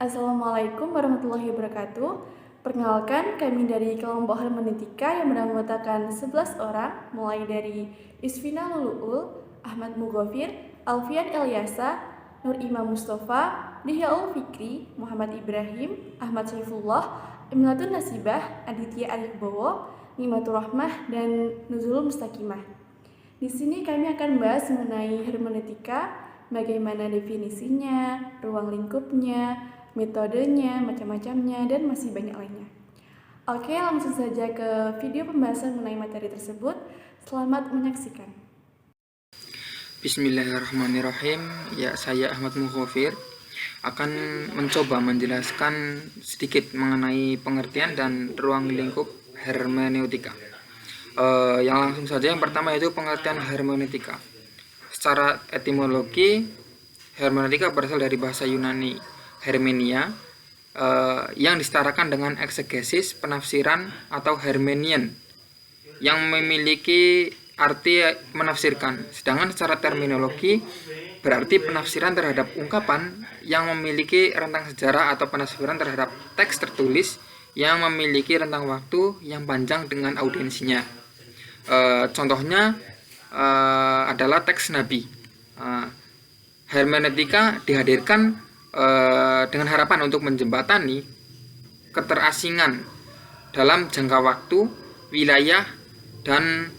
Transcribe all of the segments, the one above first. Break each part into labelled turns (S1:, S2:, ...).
S1: Assalamualaikum warahmatullahi wabarakatuh. Perkenalkan, kami dari kelompok hermeneutika yang beranggotakan 11 orang, mulai dari Isfina Luluul, Ahmad Mughafir, Alfian Elyasa, Nur Imam Mustafa, Dihyaul Fikri, Muhammad Ibrahim, Ahmad Saifullah, Emilatun Nasibah, Aditya Arif Bowo, Nimatur Rahmah, dan Nuzulul Mustaqimah. Di sini kami akan membahas mengenai hermeneutika, bagaimana definisinya, ruang lingkupnya, metodenya, macam-macamnya, dan masih banyak lainnya. Oke, langsung saja ke video pembahasan mengenai materi tersebut. Selamat menyaksikan.
S2: Bismillahirrahmanirrahim. Ya, saya Ahmad Mughafir akan mencoba menjelaskan sedikit mengenai pengertian dan ruang lingkup hermeneutika. Yang langsung saja, yang pertama yaitu pengertian hermeneutika. Secara etimologi, hermeneutika berasal dari bahasa Yunani hermenia, yang disetarakan dengan eksegesis, penafsiran atau hermenien, yang memiliki arti menafsirkan. Sedangkan secara terminologi berarti penafsiran terhadap ungkapan yang memiliki rentang sejarah atau penafsiran terhadap teks tertulis yang memiliki rentang waktu yang panjang dengan audiensinya. Contohnya adalah teks Nabi. Hermeneutika dihadirkan dengan harapan untuk menjembatani keterasingan dalam jangka waktu, wilayah, dan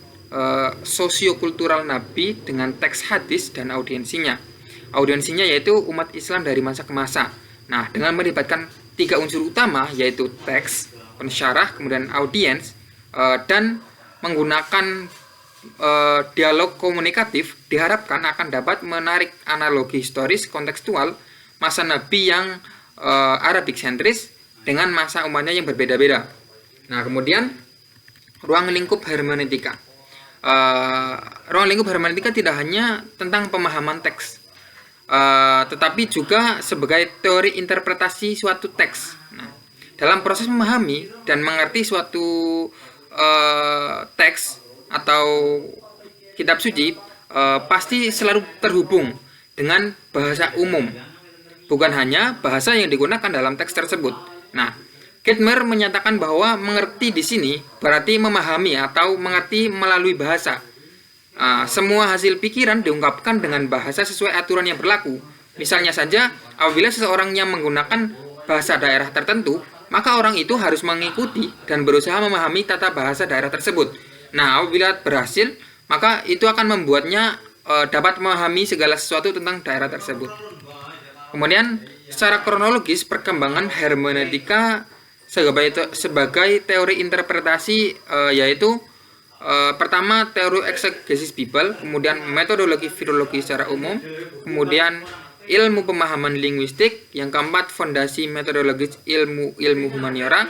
S2: sosiokultural Nabi dengan teks hadis dan audiensinya. Audiensinya yaitu umat Islam dari masa ke masa. Nah, dengan melibatkan 3 unsur utama yaitu teks, pensyarah, kemudian audiens, dan menggunakan dialog komunikatif, diharapkan akan dapat menarik analogi historis kontekstual masa Nabi yang Arabic sentris dengan masa umatnya yang berbeda-beda. Nah, kemudian ruang lingkup hermeneutika. Ruang lingkup hermeneutika tidak hanya tentang pemahaman teks, tetapi juga sebagai teori interpretasi suatu teks. Nah, dalam proses memahami dan mengerti suatu teks atau kitab suci, pasti selalu terhubung dengan bahasa umum, bukan hanya bahasa yang digunakan dalam teks tersebut. Nah, Ketmer menyatakan bahwa mengerti di sini berarti memahami atau mengerti melalui bahasa. Semua hasil pikiran diungkapkan dengan bahasa sesuai aturan yang berlaku. Misalnya saja, apabila seseorang yang menggunakan bahasa daerah tertentu, maka orang itu harus mengikuti dan berusaha memahami tata bahasa daerah tersebut. Nah, apabila berhasil, maka itu akan membuatnya dapat memahami segala sesuatu tentang daerah tersebut. Kemudian, secara kronologis perkembangan hermeneutika sebagai teori interpretasi yaitu pertama teori eksegesis Bible, kemudian metodologi filologi secara umum, kemudian ilmu pemahaman linguistik, yang keempat fondasi metodologis ilmu humaniora,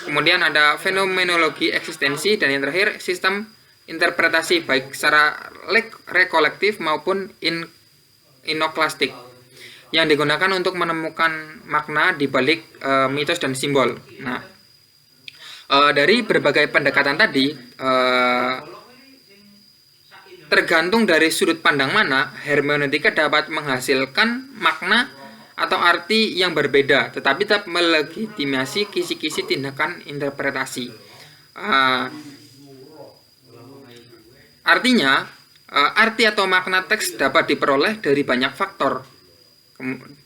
S2: kemudian ada fenomenologi eksistensi, dan yang terakhir sistem interpretasi baik secara rekolektif maupun inoklastik yang digunakan untuk menemukan makna di balik mitos dan simbol. Nah, dari berbagai pendekatan tadi, tergantung dari sudut pandang mana, hermeneutika dapat menghasilkan makna atau arti yang berbeda, tetapi tetap melegitimasi kisi-kisi tindakan interpretasi. Artinya, arti atau makna teks dapat diperoleh dari banyak faktor.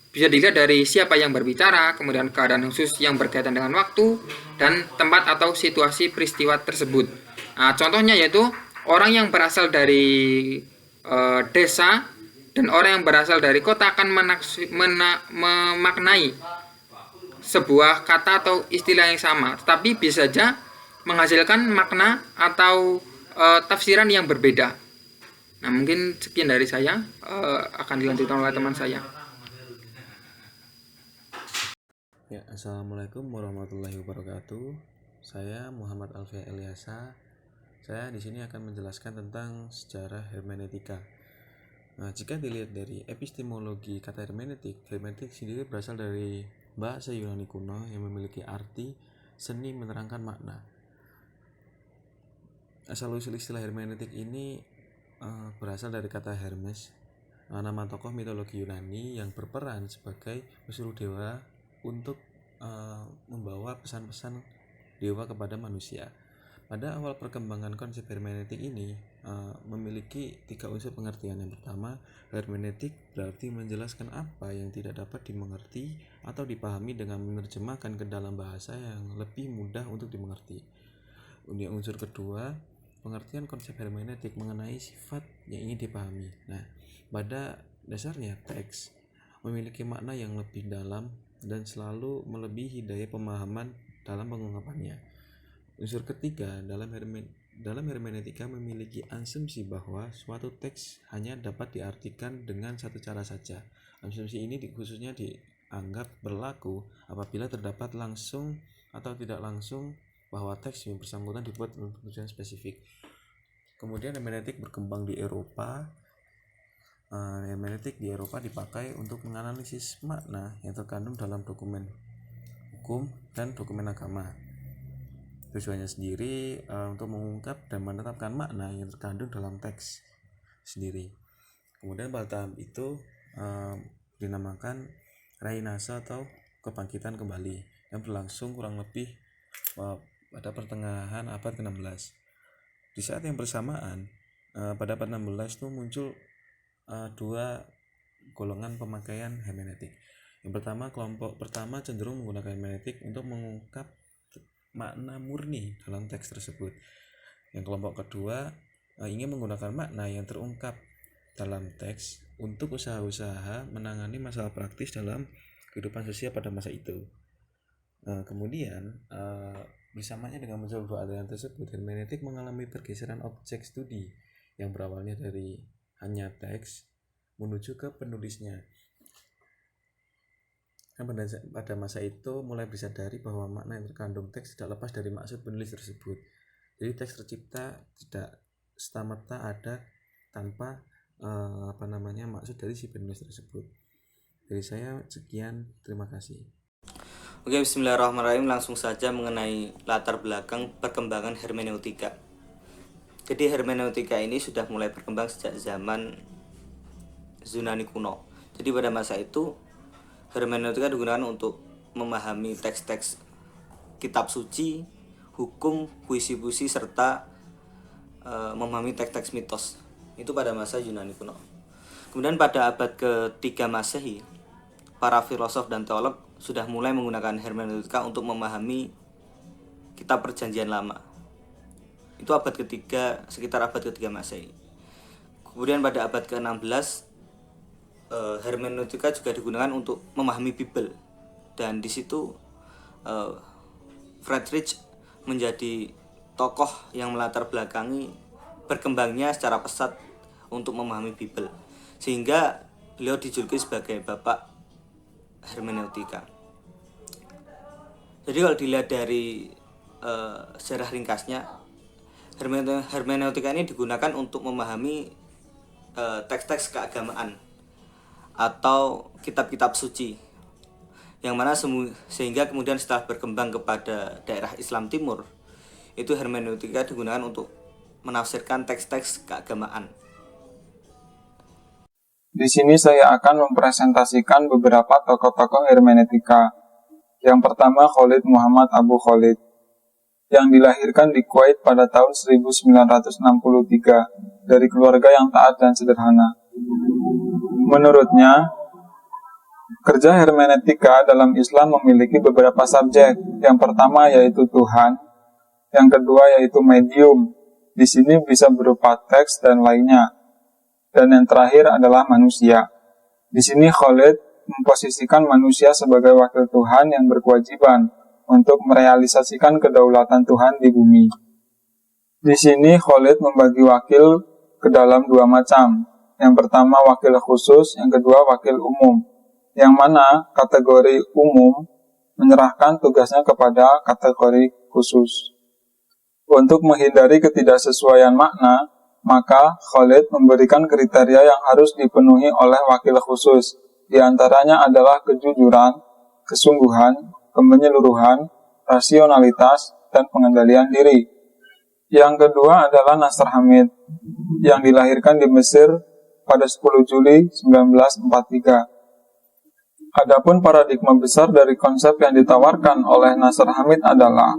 S2: Bisa dilihat dari siapa yang berbicara, kemudian keadaan khusus yang berkaitan dengan waktu, dan tempat atau situasi peristiwa tersebut. Nah, contohnya yaitu orang yang berasal dari desa dan orang yang berasal dari kota akan memaknai sebuah kata atau istilah yang sama, tetapi bisa saja menghasilkan makna atau tafsiran yang berbeda. Nah, mungkin sekian dari saya, akan dilanjutkan oleh teman saya.
S3: Ya, assalamualaikum warahmatullahi wabarakatuh. Saya Muhammad Alfian Elyasa. Saya di sini akan menjelaskan tentang sejarah hermeneutika. Nah, jika dilihat dari epistemologi kata hermeneutik sendiri berasal dari bahasa Yunani kuno yang memiliki arti seni menerangkan makna. Asal-usul istilah hermeneutik ini berasal dari kata Hermes, nama tokoh mitologi Yunani yang berperan sebagai pesuruh dewa untuk membawa pesan-pesan dewa kepada manusia. Pada awal perkembangan konsep hermeneutik ini memiliki 3 unsur pengertian. Yang pertama, hermeneutik berarti menjelaskan apa yang tidak dapat dimengerti atau dipahami dengan menerjemahkan ke dalam bahasa yang lebih mudah untuk dimengerti. Unsur kedua, pengertian konsep hermeneutik mengenai sifat yang ingin dipahami. Nah, pada dasarnya teks memiliki makna yang lebih dalam dan selalu melebihi daya pemahaman dalam pengungkapannya. Unsur ketiga, dalam hermeneutika memiliki asumsi bahwa suatu teks hanya dapat diartikan dengan satu cara saja. Asumsi ini khususnya dianggap berlaku apabila terdapat langsung atau tidak langsung bahwa teks yang bersangkutan dibuat untuk tujuan spesifik. Kemudian hermeneutik berkembang di Eropa. Hermeneutik di Eropa dipakai untuk menganalisis makna yang terkandung dalam dokumen hukum dan dokumen agama. Tujuannya sendiri untuk mengungkap dan menetapkan makna yang terkandung dalam teks sendiri. Kemudian pada tahap itu dinamakan Renaissance atau kebangkitan kembali yang berlangsung kurang lebih pada pertengahan abad ke-16. Di saat yang bersamaan pada abad 16 itu muncul 2 golongan pemakaian hermeneutik. Yang pertama, kelompok pertama cenderung menggunakan hermeneutik untuk mengungkap makna murni dalam teks tersebut. Yang kelompok kedua ingin menggunakan makna yang terungkap dalam teks untuk usaha-usaha menangani masalah praktis dalam kehidupan sosial pada masa itu. Kemudian bersamanya dengan muncul dua aliran tersebut, hermeneutik mengalami pergeseran objek studi yang berawalnya dari hanya teks menuju ke penulisnya. Pada masa itu mulai disadari bahwa makna yang terkandung teks tidak lepas dari maksud penulis tersebut. Jadi teks tercipta tidak serta-merta ada tanpa maksud dari si penulis tersebut. Dari saya sekian, terima kasih.
S4: Oke, bismillahirrahmanirrahim. Langsung saja mengenai latar belakang perkembangan hermeneutika. Jadi hermeneutika ini sudah mulai berkembang sejak zaman Yunani kuno. Jadi pada masa itu hermeneutika digunakan untuk memahami teks-teks kitab suci, hukum, puisi-puisi, serta memahami teks-teks mitos. Itu pada masa Yunani kuno. Kemudian pada abad ke-3 Masehi, para filosof dan teolog sudah mulai menggunakan hermeneutika untuk memahami kitab Perjanjian Lama. Itu abad ketiga, sekitar abad ke-3 Masehi. Kemudian pada abad ke-16 hermeneutika juga digunakan untuk memahami Bible, dan di situ Friedrich menjadi tokoh yang melatar belakangi berkembangnya secara pesat untuk memahami Bible, sehingga beliau dijuluki sebagai bapak hermeneutika. Jadi kalau dilihat dari sejarah ringkasnya, hermeneutika ini digunakan untuk memahami teks-teks keagamaan atau kitab-kitab suci, yang mana sehingga kemudian setelah berkembang kepada daerah Islam Timur, itu hermeneutika digunakan untuk menafsirkan teks-teks keagamaan.
S5: Di sini saya akan mempresentasikan beberapa tokoh-tokoh hermeneutika. Yang pertama, Khalid Muhammad Abu Khalid, yang dilahirkan di Kuwait pada tahun 1963 dari keluarga yang taat dan sederhana. Menurutnya, kerja hermeneutika dalam Islam memiliki beberapa subjek. Yang pertama yaitu Tuhan, yang kedua yaitu medium. Di sini bisa berupa teks dan lainnya. Dan yang terakhir adalah manusia. Di sini Khalid memposisikan manusia sebagai wakil Tuhan yang berkewajiban untuk merealisasikan kedaulatan Tuhan di bumi. Di sini Khalid membagi wakil ke dalam 2 macam. Yang pertama wakil khusus, yang kedua wakil umum. Yang mana kategori umum menyerahkan tugasnya kepada kategori khusus. Untuk menghindari ketidaksesuaian makna, maka Khalid memberikan kriteria yang harus dipenuhi oleh wakil khusus. Di antaranya adalah kejujuran, kesungguhan, kemenyeluruhan, rasionalitas, dan pengendalian diri. Yang kedua adalah Nasr Hamid, yang dilahirkan di Mesir pada 10 Juli 1943. Adapun paradigma besar dari konsep yang ditawarkan oleh Nasr Hamid adalah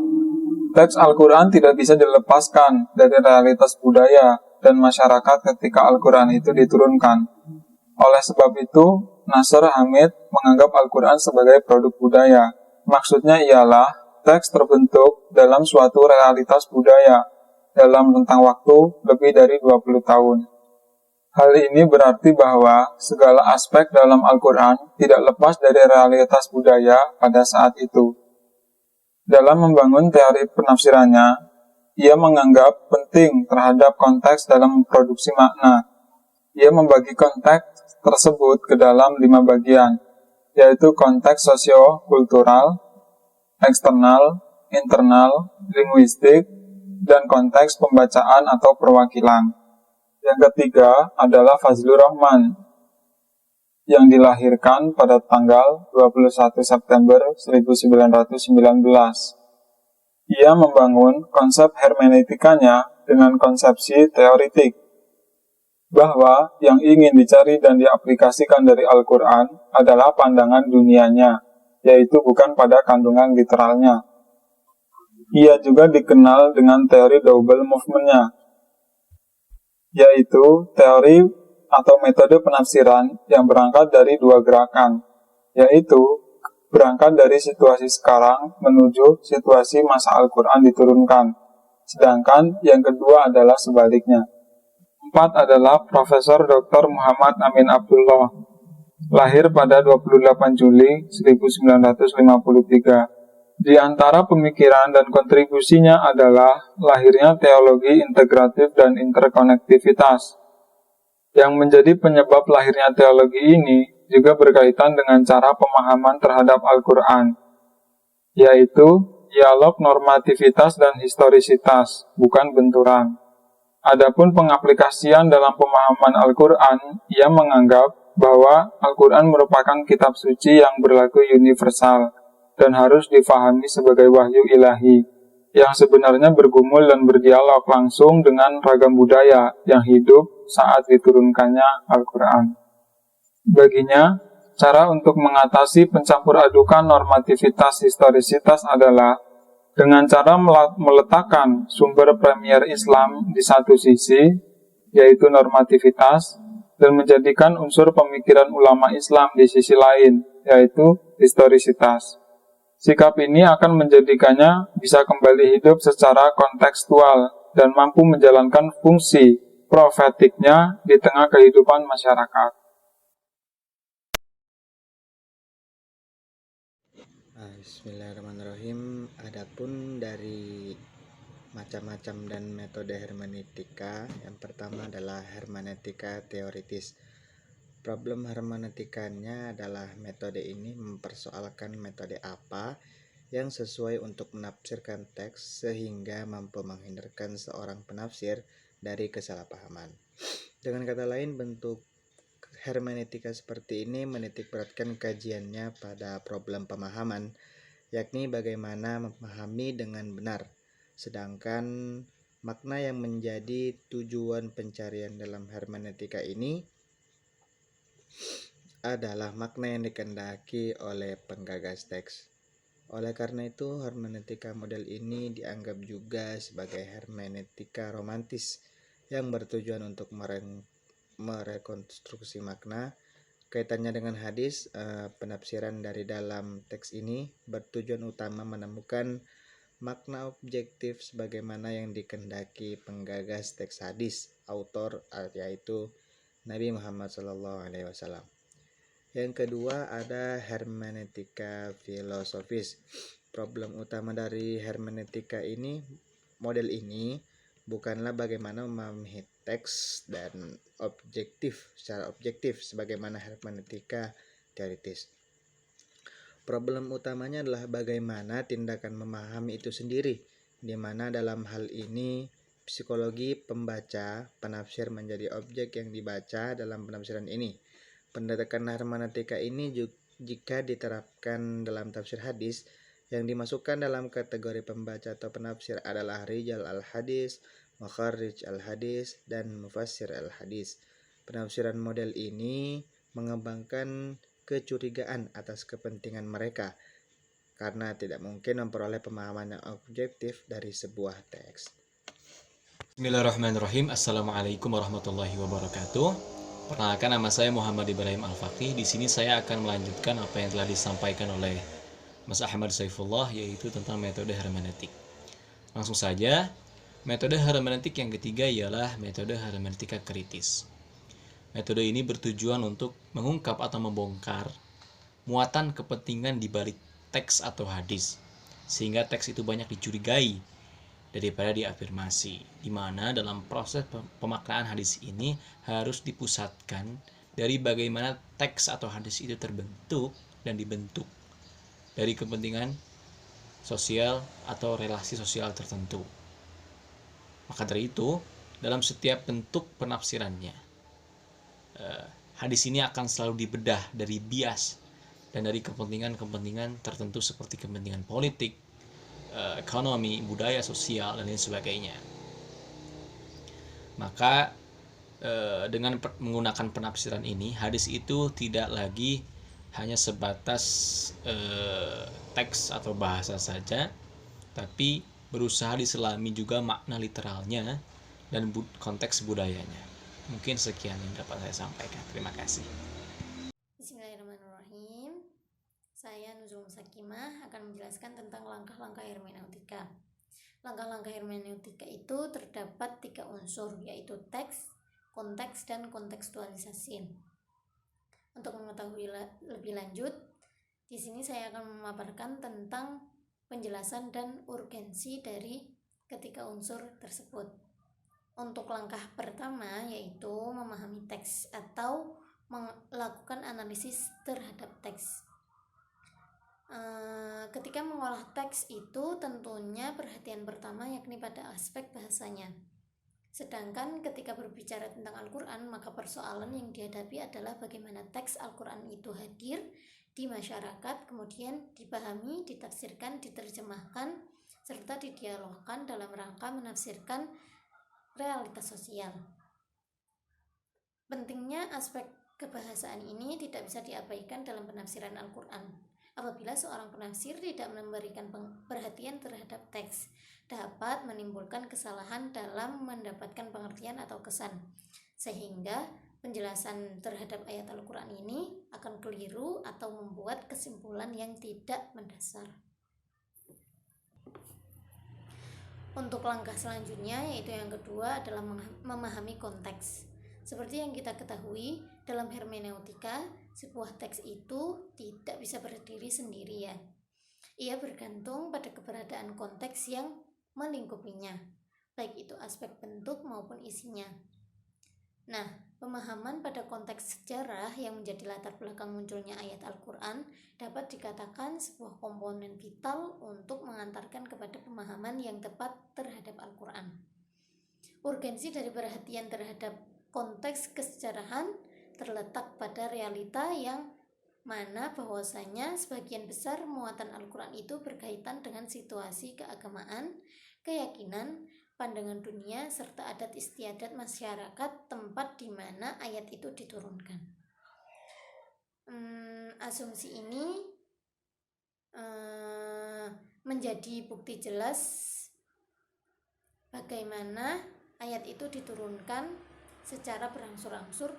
S5: teks Al-Quran tidak bisa dilepaskan dari realitas budaya dan masyarakat ketika Al-Quran itu diturunkan. Oleh sebab itu, Nasr Hamid menganggap Al-Quran sebagai produk budaya. Maksudnya ialah teks terbentuk dalam suatu realitas budaya dalam rentang waktu lebih dari 20 tahun. Hal ini berarti bahwa segala aspek dalam Al-Quran tidak lepas dari realitas budaya pada saat itu. Dalam membangun teori penafsirannya, ia menganggap penting terhadap konteks dalam memproduksi makna. Ia membagi konteks tersebut ke dalam 5 bagian, yaitu konteks sosio-kultural, eksternal, internal, linguistik, dan konteks pembacaan atau perwakilan. Yang ketiga adalah Fazlur Rahman, yang dilahirkan pada tanggal 21 September 1919. Ia membangun konsep hermeneutikanya dengan konsepsi teoritik, bahwa yang ingin dicari dan diaplikasikan dari Al-Quran adalah pandangan dunianya, yaitu bukan pada kandungan literalnya. Ia juga dikenal dengan teori double movement-nya, yaitu teori atau metode penafsiran yang berangkat dari 2 gerakan, yaitu berangkat dari situasi sekarang menuju situasi masa Al-Quran diturunkan, sedangkan yang kedua adalah sebaliknya. 4 adalah Profesor Dr. Muhammad Amin Abdullah, lahir pada 28 Juli 1953. Di antara pemikiran dan kontribusinya adalah lahirnya teologi integratif dan interkonektivitas. Yang menjadi penyebab lahirnya teologi ini juga berkaitan dengan cara pemahaman terhadap Al-Quran, yaitu dialog normativitas dan historisitas, bukan benturan. Adapun pengaplikasian dalam pemahaman Al-Quran, ia menganggap bahwa Al-Quran merupakan kitab suci yang berlaku universal dan harus difahami sebagai wahyu ilahi, yang sebenarnya bergumul dan berdialog langsung dengan ragam budaya yang hidup saat diturunkannya Al-Quran. Baginya, cara untuk mengatasi pencampur adukan normativitas historisitas adalah dengan cara meletakkan sumber premier Islam di satu sisi, yaitu normativitas, dan menjadikan unsur pemikiran ulama Islam di sisi lain, yaitu historisitas. Sikap ini akan menjadikannya bisa kembali hidup secara kontekstual dan mampu menjalankan fungsi profetiknya di tengah kehidupan masyarakat.
S6: Bismillahirrahmanirrahim. Adapun dari macam-macam dan metode hermeneutika, yang pertama adalah hermeneutika teoritis. Problem hermeneutikanya adalah metode ini mempersoalkan metode apa yang sesuai untuk menafsirkan teks sehingga mampu menghindarkan seorang penafsir dari kesalahpahaman. Dengan kata lain, bentuk hermeneutika seperti ini menitikberatkan kajiannya pada problem pemahaman, yakni bagaimana memahami dengan benar, sedangkan makna yang menjadi tujuan pencarian dalam hermeneutika ini adalah makna yang dikehendaki oleh penggagas teks. Oleh karena itu, hermeneutika model ini dianggap juga sebagai hermeneutika romantis yang bertujuan untuk merekonstruksi makna. Kaitannya dengan hadis, penafsiran dari dalam teks ini bertujuan utama menemukan makna objektif sebagaimana yang dikehendaki penggagas teks hadis, autor, yaitu Nabi Muhammad SAW. Yang kedua ada hermeneutika filosofis. Problem utama dari hermeneutika ini, model ini, bukanlah bagaimana memahami teks dan secara objektif sebagaimana hermeneutika teoritis. Problem utamanya adalah bagaimana tindakan memahami itu sendiri, di mana dalam hal ini psikologi pembaca, penafsir menjadi objek yang dibaca dalam penafsiran ini. Pendekatan hermeneutika ini jika diterapkan dalam tafsir hadis, yang dimasukkan dalam kategori pembaca atau penafsir adalah rijal al-hadis, makharij al-hadis, dan mufassir al-hadis. Penafsiran model ini mengembangkan kecurigaan atas kepentingan mereka, karena tidak mungkin memperoleh pemahaman yang objektif dari sebuah teks.
S7: Bismillahirrahmanirrahim. Assalamualaikum warahmatullahi wabarakatuh. Perkenalkan, nama saya Muhammad Ibrahim Al-Faqih. Di sini saya akan melanjutkan apa yang telah disampaikan oleh Mas Ahmad Saifullah, yaitu tentang metode hermeneutik. Langsung saja, metode hermeneutik yang ketiga ialah metode hermeneutika kritis. Metode ini bertujuan untuk mengungkap atau membongkar muatan kepentingan di balik teks atau hadis, sehingga teks itu banyak dicurigai daripada diafirmasi, di mana dalam proses pemaknaan hadis ini harus dipusatkan dari bagaimana teks atau hadis itu terbentuk dan dibentuk dari kepentingan sosial atau relasi sosial tertentu. Maka dari itu, dalam setiap bentuk penafsirannya, hadis ini akan selalu dibedah dari bias dan dari kepentingan-kepentingan tertentu seperti kepentingan politik, ekonomi, budaya, sosial, dan lain sebagainya. Maka dengan menggunakan penafsiran ini, hadis itu tidak lagi hanya sebatas teks atau bahasa saja, tapi berusaha diselami juga makna literalnya dan konteks budayanya. Mungkin sekian yang dapat saya sampaikan. Terima kasih.
S8: Bismillahirrahmanirrahim. Saya Nuzul Musakimah akan menjelaskan tentang langkah-langkah hermeneutika. Langkah-langkah hermeneutika itu terdapat 3 unsur, yaitu teks, konteks, dan kontekstualisasi. Untuk mengetahui lebih lanjut, di sini saya akan memaparkan tentang penjelasan dan urgensi dari ketiga unsur tersebut. Untuk langkah pertama yaitu memahami teks atau melakukan analisis terhadap teks. Ketika mengolah teks itu tentunya perhatian pertama yakni pada aspek bahasanya. Sedangkan ketika berbicara tentang Al-Quran, maka persoalan yang dihadapi adalah bagaimana teks Al-Quran itu hadir di masyarakat, kemudian dipahami, ditafsirkan, diterjemahkan, serta didialogkan dalam rangka menafsirkan realitas sosial. Pentingnya aspek kebahasaan ini tidak bisa diabaikan dalam penafsiran Al-Quran. Apabila seorang penafsir tidak memberikan perhatian terhadap teks, dapat menimbulkan kesalahan dalam mendapatkan pengertian atau kesan, sehingga penjelasan terhadap ayat Al-Quran ini akan keliru atau membuat kesimpulan yang tidak mendasar. Untuk langkah selanjutnya, yaitu yang kedua, adalah memahami konteks. Seperti yang kita ketahui, dalam hermeneutika, sebuah teks itu tidak bisa berdiri sendirian. Ia bergantung pada keberadaan konteks yang melingkupinya, baik itu aspek bentuk maupun isinya. Nah, pemahaman pada konteks sejarah yang menjadi latar belakang munculnya ayat Al-Quran dapat dikatakan sebuah komponen vital untuk mengantarkan kepada pemahaman yang tepat terhadap Al-Quran. Urgensi dari perhatian terhadap konteks kesejarahan terletak pada realita yang mana bahwasanya sebagian besar muatan Al-Quran itu berkaitan dengan situasi keagamaan, keyakinan, pandangan dunia, serta adat istiadat masyarakat tempat di mana ayat itu diturunkan. Asumsi ini menjadi bukti jelas bagaimana ayat itu diturunkan secara berangsur-angsur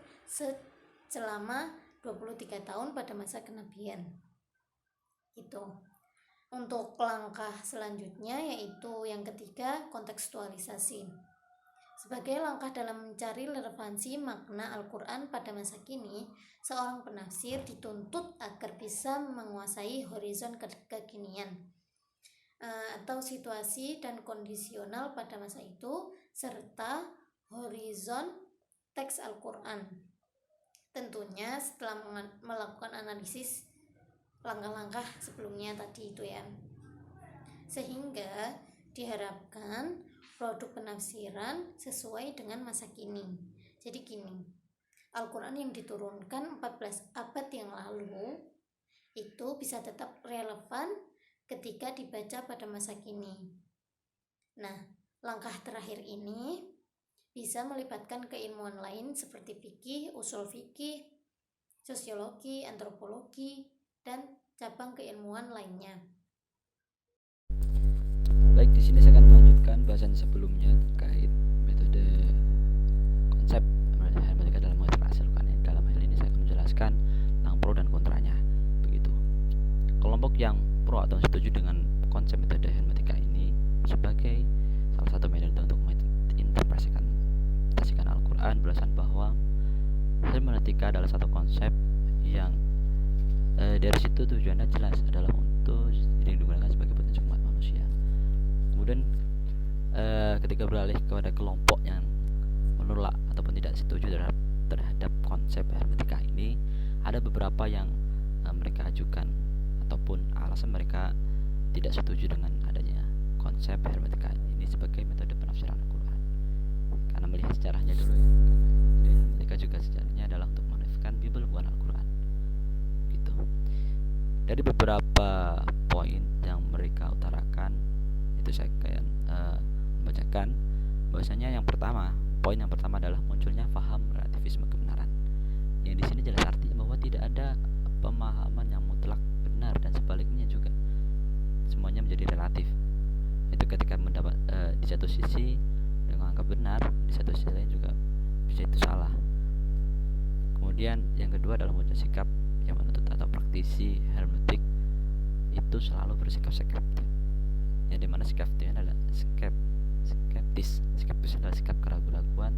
S8: selama 23 tahun pada masa kenabian. Itu. Untuk langkah selanjutnya yaitu yang ketiga, kontekstualisasi. Sebagai langkah dalam mencari relevansi makna Al-Quran pada masa kini, seorang penafsir dituntut agar bisa menguasai horizon kekinian atau situasi dan kondisional pada masa itu, serta horizon teks Al-Quran. Tentunya setelah melakukan analisis langkah-langkah sebelumnya tadi itu ya. Sehingga diharapkan produk penafsiran sesuai dengan masa kini. Jadi gini, Al-Quran yang diturunkan 14 abad yang lalu itu bisa tetap relevan ketika dibaca pada masa kini. Nah, langkah terakhir ini bisa melibatkan keilmuan lain seperti fikih, usul fikih, sosiologi, antropologi, dan cabang keilmuan lainnya.
S9: Baik, di sini saya akan melanjutkan bahasan sebelumnya terkait metode konsep hermeneutika dalam mengerti Al-Quran. Dalam hal ini saya akan menjelaskan tentang pro dan kontranya. Begitu. Kelompok yang pro atau setuju dengan konsep metode hermeneutika ini sebagai salah satu metode untuk menginterpretasikan Al-Quran beralasan bahwa hermeneutika adalah satu konsep yang dari situ tujuannya jelas adalah untuk digunakan sebagai petunjuk umat manusia. Kemudian ketika beralih kepada kelompok yang menolak ataupun tidak setuju terhadap konsep hermeneutika ini, ada beberapa yang mereka ajukan ataupun alasan mereka tidak setuju dengan adanya konsep hermeneutika ini sebagai metode penafsiran Al-Quran. Karena melihat sejarahnya dulu ya. Hermeneutika juga sejarahnya adalah untuk menafikan Bible bukan Al-Quran. Gitu. Dari beberapa poin yang mereka utarakan, itu saya akan membacakan bahwasanya poin yang pertama adalah munculnya paham relativisme kebenaran. Yang di sini jelas artinya bahwa tidak ada pemahaman yang mutlak benar dan sebaliknya juga semuanya menjadi relatif. Itu ketika mendapat di satu sisi dengan anggap benar, di satu sisi lain juga bisa itu salah. Kemudian yang kedua adalah muncul sikap yang menuntut atau praktisi hermeneutik itu selalu bersikap skeptis. Yang dimana sikap itu adalah skeptis adalah sikap keraguan-raguan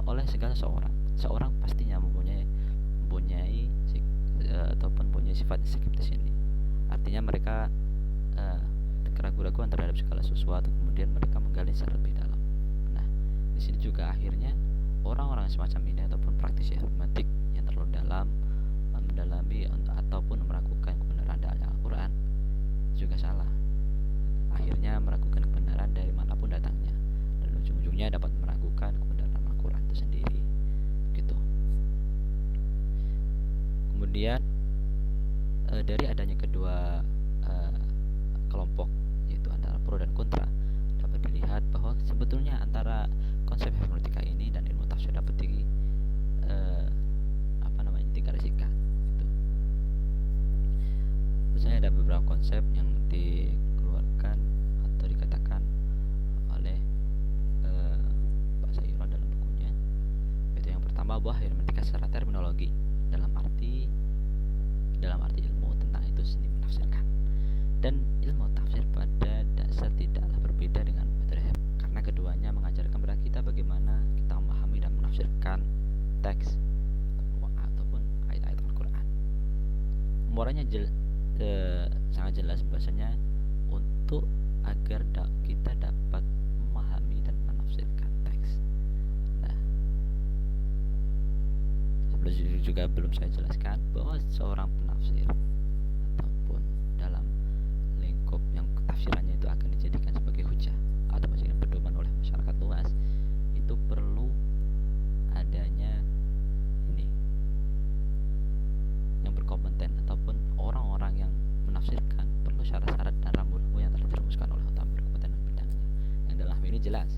S9: oleh segala seorang pastinya mempunyai ataupun mempunyai sifat skeptis ini. Artinya mereka keraguan-raguan terhadap segala sesuatu, kemudian mereka menggali secara lebih dalam. Nah, di sini juga akhirnya orang-orang semacam ini ataupun praktisi hermeneutik yang terlalu dalam mendalami ataupun meragukan kebenaran dari Al-Quran juga salah. Akhirnya meragukan kebenaran dari manapun datangnya, dan ujung-ujungnya dapat meragukan kebenaran Al-Quran itu sendiri. Gitu. Kemudian dari adanya kedua kelompok, yaitu antara pro dan kontra, dapat dilihat bahwa sebetulnya antara konsep hermeneutika ini dan ilmu tafsir dapat digarisikan. Gitu. Misalnya ada beberapa konsep yang dikeluarkan atau dikatakan oleh Pak Sayyiron dalam bukunya, yaitu yang pertama bahwa hermeneutika secara terminologi dalam arti ilmu tentang itu sendiri menafsirkan, dan ilmu tafsir pada dasar tidaklah berbeda dengan metode hermeneutika karena keduanya mengajarkan kepada kita bagaimana kita memahami dan menafsirkan teks ataupun ayat-ayat Al-Quran. Muaranya sangat jelas bahasanya untuk agar kita dapat memahami dan menafsirkan teks. Nah, juga belum saya jelaskan bahwa seorang penafsir ataupun dalam lingkup yang tafsirannya itu akan dijadikan sebagai hujah atau menjadikan pedoman oleh masyarakat luas, itu perlu adanya ini yang berkompeten ataupun orang-orang yang menafsirkan, perlu syarat-syarat dan rambu-rambu yang telah dirumuskan oleh orang berkompeten dalam bidangnya. Yang dalam hal ini jelas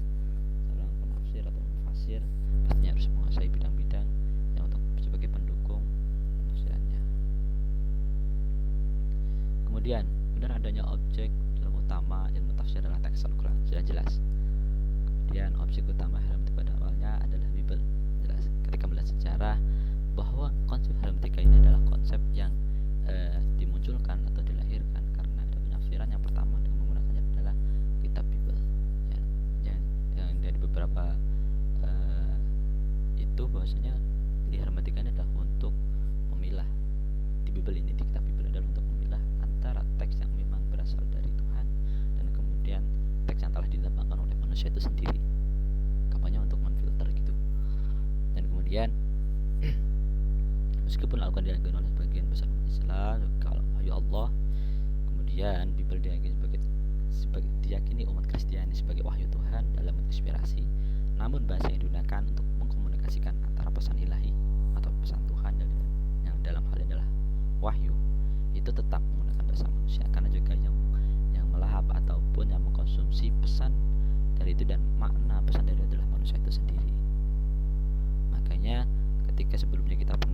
S9: seorang penafsir atau mufasir pastinya harus menguasai bidang-bidang yang untuk sebagai pendukung penafsirannya. Kemudian benar adanya objek ilmu utama ilmu tafsir adalah teks Al-Quran, sudah jelas. Kemudian objek utama hermeneutika pada awalnya adalah Bible, jelas. Ketika melihat sejarah bahwa konsep hermeneutika ini adalah konsep yang dimunculkan atau dilahirkan karena ada penafsiran yang pertama dengan menggunakannya adalah kitab Bible yang dari beberapa itu bahwasanya di hermeneutika ini adalah untuk memilah di Bible ini, di kitab Bible adalah untuk memilah antara teks yang memang berasal dari Tuhan dan kemudian teks yang telah dilambangkan oleh manusia itu sendiri, kapannya untuk menfilter gitu. Dan kemudian meskipun Al-Quran diakini oleh sebagian besar umat Islam kalau wahyu Allah, kemudian Bible diyakini umat Kristiani sebagai wahyu Tuhan dalam inspirasi, namun bahasa yang digunakan untuk mengkomunikasikan antara pesan ilahi atau pesan Tuhan yang dalam hal ini adalah wahyu itu tetap menggunakan bahasa manusia, karena juga yang melahap ataupun yang mengkonsumsi pesan dari itu dan makna pesan dari itu adalah manusia itu sendiri. Makanya ketika sebelumnya kita pernah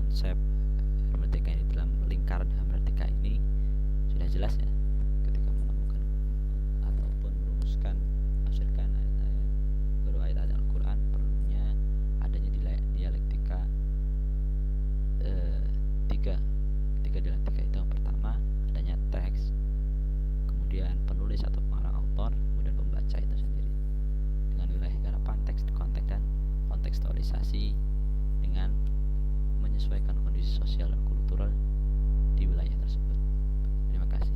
S9: konsep hermeneutika ini dalam lingkaran hermeneutika ini sudah jelas ya, ketika menemukan ataupun merumuskan menafsirkan ayat-ayat baru ayat-ayat Al-Quran, perlunya adanya dialektika tiga dialektika itu. Yang pertama adanya teks, kemudian penulis atau pengarang autor, kemudian pembaca itu sendiri dengan wilayah garapan teks, konteks dan kontekstualisasi dengan menyesuaikan kondisi sosial dan kultural di wilayah tersebut. Terima kasih.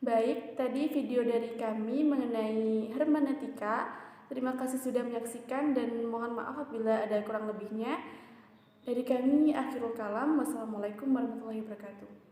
S1: Baik, tadi video dari kami mengenai hermeneutika. Terima kasih sudah menyaksikan dan mohon maaf apabila ada kurang lebihnya. Dari kami, akhirul kalam. Wassalamualaikum warahmatullahi wabarakatuh.